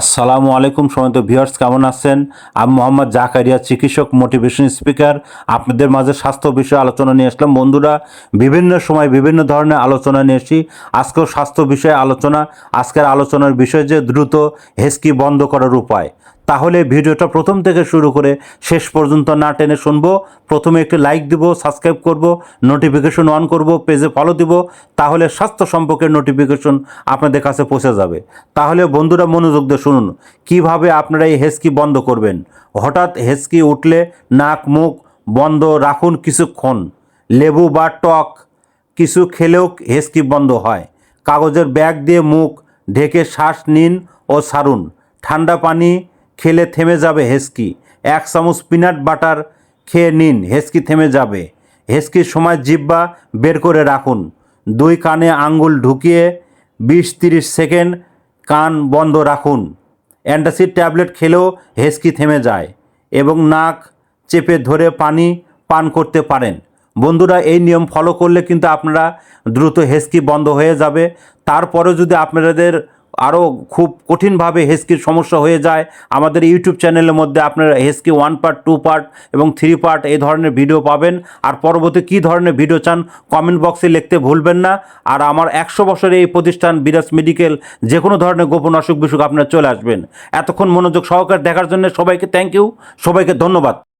আসসালামু আলাইকুম সম্মানিত ভিউয়ার্স, কেমন আছেন? আমি মোহাম্মদ জাকারিয়া, চিকিৎসক, মোটিভেশন স্পিকার। আপনাদের মাঝে স্বাস্থ্য বিষয়ে আলোচনা নিয়ে আসলাম। বন্ধুরা, বিভিন্ন সময় বিভিন্ন ধরনের আলোচনা নিয়ে এসেছি। আজকেও স্বাস্থ্য বিষয়ে আলোচনা। আজকের আলোচনার বিষয় যে দ্রুত হেঁচকি বন্ধ করার উপায়। তাহলে ভিডিওটা প্রথম থেকে শুরু করে শেষ পর্যন্ত না টেনে শুনবো। প্রথমে একটি লাইক দিব, সাবস্ক্রাইব করব, নোটিফিকেশন অন করব, পেজে ফলো দিব। তাহলে স্বাস্থ্য সম্পর্কের নোটিফিকেশন আপনাদের কাছে পৌঁছে যাবে। তাহলে বন্ধুরা মনোযোগ দিয়ে শুনুন কিভাবে আপনারা এই হেঁচকি বন্ধ করবেন। হঠাৎ হেঁচকি উঠলে নাক মুখ বন্ধ রাখুন কিছুক্ষণ। লেবু বা টক কিছু খেলেও হেঁচকি বন্ধ হয়। কাগজের ব্যাগ দিয়ে মুখ ঢেকে শ্বাস নিন ও ছাড়ুন। ঠান্ডা পানি খেলে থেমে যাবে হেঁচকি। 1 চামচ পিনাট বাটার খেয়ে নিন, হেঁচকি থেমে যাবে। হেঁচকির সময় জিহ্বা বের করে রাখুন। 2 কানে আঙ্গুল ঢুকিয়ে 20-30 সেকেন্ড কান বন্ধ রাখুন। অ্যান্টাসিড ট্যাবলেট খেলেও হেঁচকি থেমে যায় এবং নাক চেপে ধরে পানি পান করতে পারেন। বন্ধুরা, এই নিয়ম ফলো করলে কিন্তু আপনারা দ্রুত হেঁচকি বন্ধ হয়ে যাবে। তারপরেও যদি আপনাদের আরও খুব কঠিনভাবে হেঁচকির সমস্যা হয়ে যায়, আমাদের ইউটিউব চ্যানেলের মধ্যে আপনারা হেঁচকি 1 পার্ট, 2 পার্ট এবং 3 পার্ট এই ধরনের ভিডিও পাবেন। আর পরবর্তী কী ধরনের ভিডিও চান কমেন্ট বক্সে লিখতে ভুলবেন না। আর আমার 100 বছরের এই প্রতিষ্ঠান বিরাজ মেডিকেল, যে কোনো ধরনের গোপন অসুখ বিসুখ আপনারা চলে আসবেন। এতক্ষণ মনোযোগ সহকারে দেখার জন্য সবাইকে থ্যাংক ইউ, সবাইকে ধন্যবাদ।